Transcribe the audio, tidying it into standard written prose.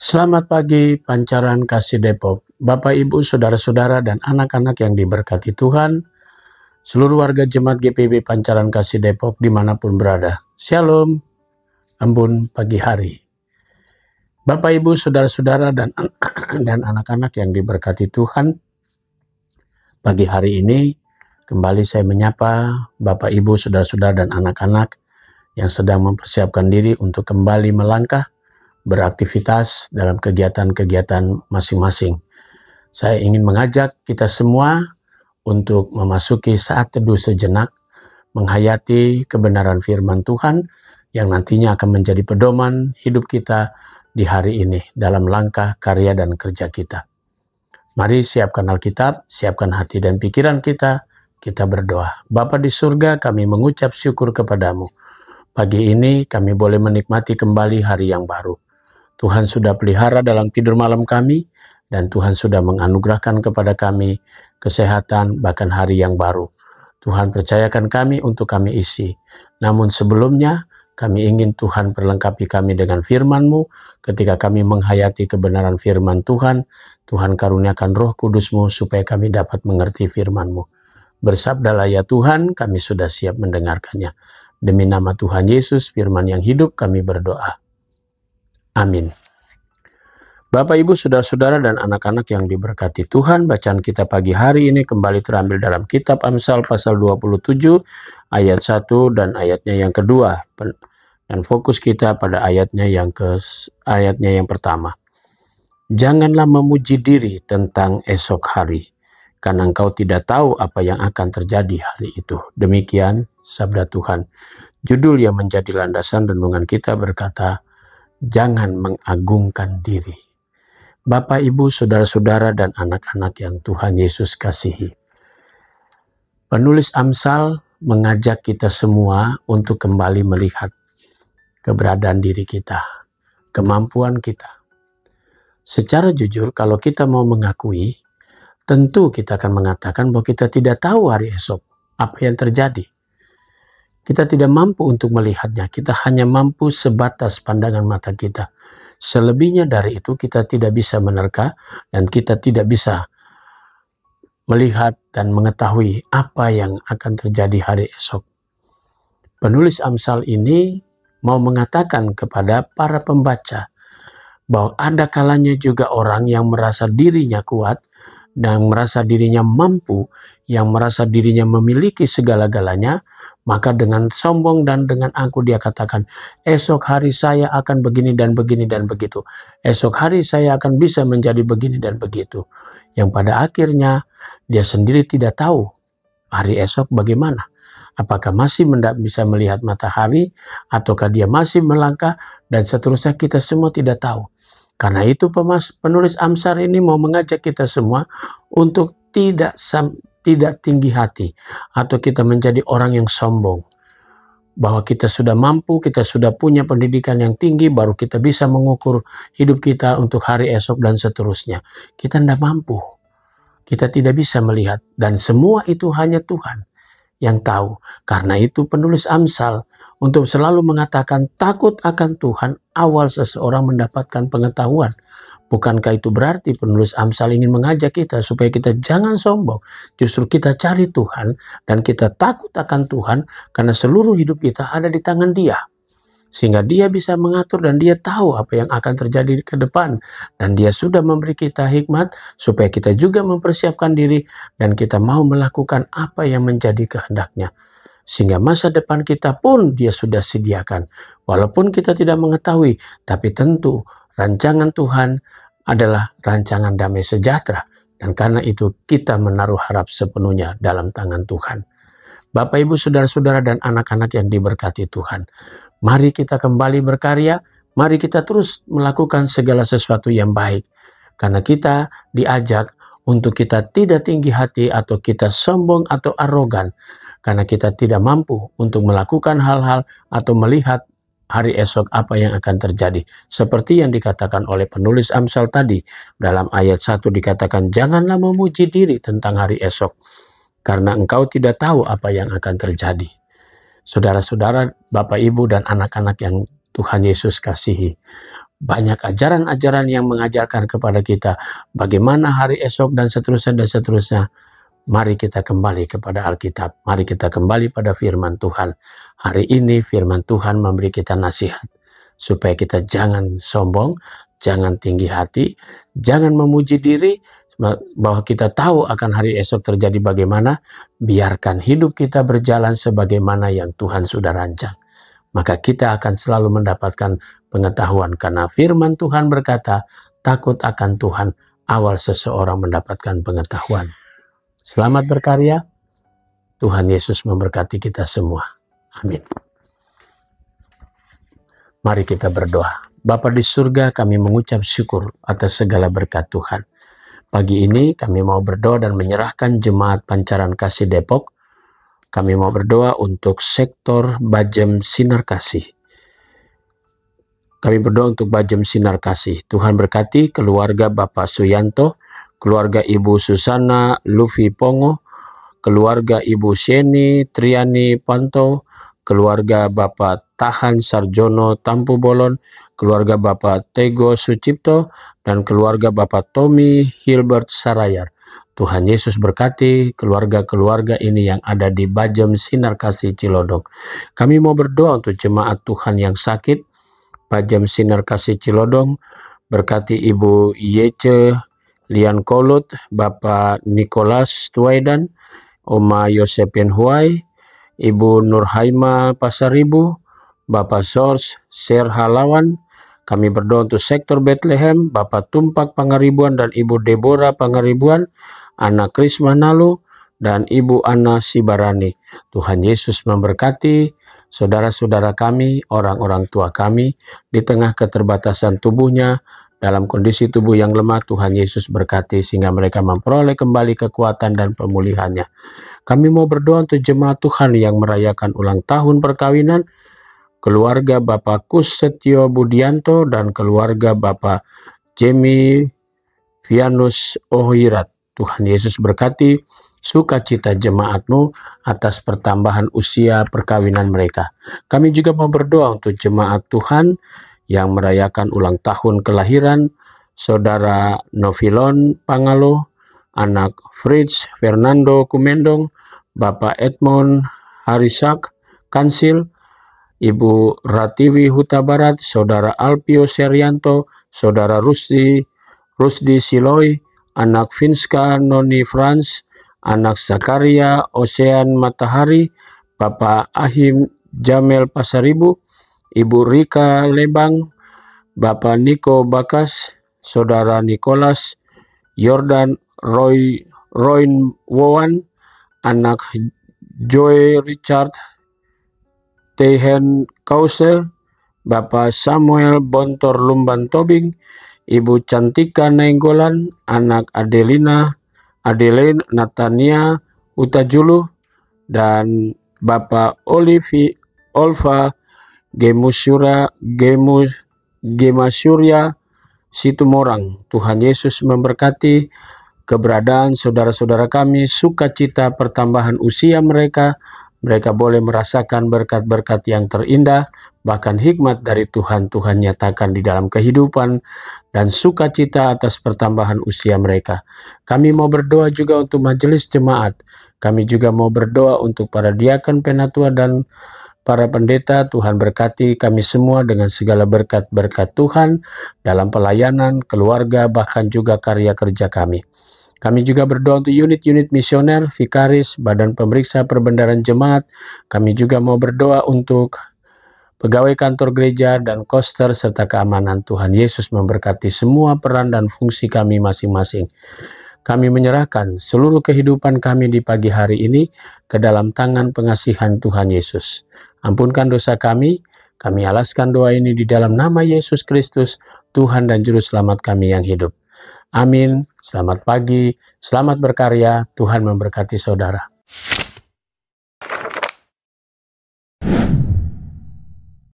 Selamat pagi, Pancaran Kasih Depok. Bapak, Ibu, Saudara-saudara, dan anak-anak yang diberkati Tuhan, seluruh warga Jemaat GPIB Pancaran Kasih Depok dimanapun berada. Shalom, embun pagi hari. Bapak, Ibu, Saudara-saudara, dan anak-anak yang diberkati Tuhan, pagi hari ini kembali saya menyapa Bapak, Ibu, Saudara-saudara, dan anak-anak yang sedang mempersiapkan diri untuk kembali melangkah beraktivitas dalam kegiatan-kegiatan masing-masing. Saya ingin mengajak kita semua untuk memasuki saat teduh sejenak, menghayati kebenaran firman Tuhan yang nantinya akan menjadi pedoman hidup kita di hari ini dalam langkah karya dan kerja kita. Mari siapkan Alkitab, siapkan hati dan pikiran kita berdoa. Bapa di surga, kami mengucap syukur kepadamu. Pagi ini kami boleh menikmati kembali hari yang baru. Tuhan sudah pelihara dalam tidur malam kami, dan Tuhan sudah menganugerahkan kepada kami kesehatan bahkan hari yang baru. Tuhan percayakan kami untuk kami isi. Namun sebelumnya, kami ingin Tuhan perlengkapi kami dengan firman-Mu. Ketika kami menghayati kebenaran firman Tuhan, Tuhan karuniakan Roh Kudus-Mu supaya kami dapat mengerti firman-Mu. Bersabdalah ya Tuhan, kami sudah siap mendengarkannya. Demi nama Tuhan Yesus, firman yang hidup, kami berdoa. Amin. Bapak, Ibu, Saudara-saudara, dan anak-anak yang diberkati Tuhan, bacaan kita pagi hari ini kembali terambil dalam kitab Amsal pasal 27 ayat 1 dan ayatnya yang kedua. Dan fokus kita pada ayatnya yang pertama. Janganlah memuji diri tentang esok hari, karena engkau tidak tahu apa yang akan terjadi hari itu. Demikian sabda Tuhan. Judul yang menjadi landasan renungan kita berkata, jangan mengagungkan diri. Bapak, Ibu, Saudara-saudara, dan anak-anak yang Tuhan Yesus kasihi. Penulis Amsal mengajak kita semua untuk kembali melihat keberadaan diri kita, kemampuan kita. Secara jujur, kalau kita mau mengakui, tentu kita akan mengatakan bahwa kita tidak tahu hari esok apa yang terjadi. Kita tidak mampu untuk melihatnya, kita hanya mampu sebatas pandangan mata kita. Selebihnya dari itu kita tidak bisa menerka dan kita tidak bisa melihat dan mengetahui apa yang akan terjadi hari esok. Penulis Amsal ini mau mengatakan kepada para pembaca bahwa ada kalanya juga orang yang merasa dirinya kuat dan merasa dirinya mampu, yang merasa dirinya memiliki segala-galanya, maka dengan sombong dan dengan angkuh dia katakan, esok hari saya akan begini dan begini dan begitu. Esok hari saya akan bisa menjadi begini dan begitu. Yang pada akhirnya dia sendiri tidak tahu hari esok bagaimana. Apakah masih bisa melihat matahari, ataukah dia masih melangkah, dan seterusnya kita semua tidak tahu. Karena itu penulis Amsal ini mau mengajak kita semua untuk tidak tinggi hati atau kita menjadi orang yang sombong. Bahwa kita sudah mampu, kita sudah punya pendidikan yang tinggi, baru kita bisa mengukur hidup kita untuk hari esok dan seterusnya. Kita tidak mampu. Kita tidak bisa melihat dan semua itu hanya Tuhan yang tahu. Karena itu penulis Amsal untuk selalu mengatakan takut akan Tuhan awal seseorang mendapatkan pengetahuan. Bukankah itu berarti penulis Amsal ingin mengajak kita supaya kita jangan sombong. Justru kita cari Tuhan dan kita takut akan Tuhan karena seluruh hidup kita ada di tangan Dia. Sehingga Dia bisa mengatur dan Dia tahu apa yang akan terjadi ke depan. Dan Dia sudah memberi kita hikmat supaya kita juga mempersiapkan diri dan kita mau melakukan apa yang menjadi kehendak-Nya. Sehingga masa depan kita pun Dia sudah sediakan. Walaupun kita tidak mengetahui, tapi tentu rancangan Tuhan adalah rancangan damai sejahtera. Dan karena itu kita menaruh harap sepenuhnya dalam tangan Tuhan. Bapak, Ibu, Saudara-saudara, dan anak-anak yang diberkati Tuhan. Mari kita kembali berkarya, mari kita terus melakukan segala sesuatu yang baik. Karena kita diajak untuk kita tidak tinggi hati atau kita sombong atau arogan. Karena kita tidak mampu untuk melakukan hal-hal atau melihat hari esok apa yang akan terjadi. Seperti yang dikatakan oleh penulis Amsal tadi, dalam ayat 1 dikatakan, janganlah memuji diri tentang hari esok, karena engkau tidak tahu apa yang akan terjadi. Saudara-saudara, Bapak, Ibu, dan anak-anak yang Tuhan Yesus kasihi, banyak ajaran-ajaran yang mengajarkan kepada kita bagaimana hari esok dan seterusnya dan seterusnya. Mari kita kembali kepada Alkitab. Mari kita kembali pada firman Tuhan. Hari ini firman Tuhan memberi kita nasihat supaya kita jangan sombong, jangan tinggi hati, jangan memuji diri bahwa kita tahu akan hari esok terjadi bagaimana. Biarkan hidup kita berjalan sebagaimana yang Tuhan sudah rancang. Maka kita akan selalu mendapatkan pengetahuan, karena firman Tuhan berkata, takut akan Tuhan awal seseorang mendapatkan pengetahuan. Selamat berkarya. Tuhan Yesus memberkati kita semua. Amin. Mari kita berdoa. Bapa di surga, kami mengucap syukur atas segala berkat Tuhan. Pagi ini kami mau berdoa dan menyerahkan Jemaat Pancaran Kasih Depok. Kami mau berdoa untuk sektor Bajem Sinar Kasih. Kami berdoa untuk Bajem Sinar Kasih. Tuhan berkati keluarga Bapak Suyanto, keluarga Ibu Susana Lufi Pongo, keluarga Ibu Sheni Triani Panto, keluarga Bapak Tahan Sarjono Tampu Bolon, keluarga Bapak Tego Sucipto, dan keluarga Bapak Tommy Hilbert Sarayar. Tuhan Yesus berkati keluarga-keluarga ini yang ada di Bajem Sinar Kasih Cilodong. Kami mau berdoa untuk jemaat Tuhan yang sakit, Bajem Sinar Kasih Cilodong. Berkati Ibu Yece Lian Kolut, Bapak Nicholas Tuaidan, Oma Yosepin Huai, Ibu Nurhaima Pasaribu, Bapak Sors Serhalawan. Kami berdoa untuk sektor Bethlehem, Bapak Tumpak Pangaribuan dan Ibu Deborah Pangaribuan, Anak Krisma Nalu, dan Ibu Ana Sibarani. Tuhan Yesus memberkati saudara-saudara kami, orang-orang tua kami, di tengah keterbatasan tubuhnya, dalam kondisi tubuh yang lemah. Tuhan Yesus berkati sehingga mereka memperoleh kembali kekuatan dan pemulihannya. Kami mau berdoa untuk jemaat Tuhan yang merayakan ulang tahun perkawinan, keluarga Bapak Kus Setio Budianto dan keluarga Bapak Jemi Vianus Ohirat. Tuhan Yesus berkati sukacita jemaat-Mu atas pertambahan usia perkawinan mereka. Kami juga mau berdoa untuk jemaat Tuhan yang merayakan ulang tahun kelahiran Saudara Novilon Pangalo, anak Fritz Fernando Kumendong, Bapak Edmond Harisak Kansil, Ibu Ratiwi Huta Barat, Saudara Alpio Serianto, Saudara Rusdi Siloi, anak Finska Noni Frans, anak Zakaria Ocean Matahari, Bapak Ahim Jamel Pasaribu, Ibu Rika Lebang, Bapak Niko Bakas, Saudara Nicholas Yordan Roin Wowan, anak Joy Richard Tehen Kause, Bapak Samuel Bontor Lumban Tobing, Ibu Cantika Nainggolan, anak Adeline Natania Utajulu, dan Bapak Olva Gemasurya Situmorang. Tuhan Yesus memberkati keberadaan saudara-saudara kami, sukacita pertambahan usia mereka. Mereka boleh merasakan berkat-berkat yang terindah, bahkan hikmat dari Tuhan nyatakan di dalam kehidupan, dan sukacita atas pertambahan usia mereka. Kami mau berdoa juga untuk majelis jemaat. Kami juga mau berdoa untuk para diakon, penatua, dan para pendeta. Tuhan berkati kami semua dengan segala berkat-berkat Tuhan dalam pelayanan, keluarga, bahkan juga karya kerja kami. Kami juga berdoa untuk unit-unit misioner, vikaris, badan pemeriksa perbendaharaan jemaat. Kami juga mau berdoa untuk pegawai kantor gereja dan koster serta keamanan. Tuhan Yesus memberkati semua peran dan fungsi kami masing-masing. Kami menyerahkan seluruh kehidupan kami di pagi hari ini ke dalam tangan pengasihan Tuhan Yesus. Ampunkan dosa kami alaskan doa ini di dalam nama Yesus Kristus, Tuhan dan Juru Selamat kami yang hidup. Amin. Selamat pagi, selamat berkarya, Tuhan memberkati saudara.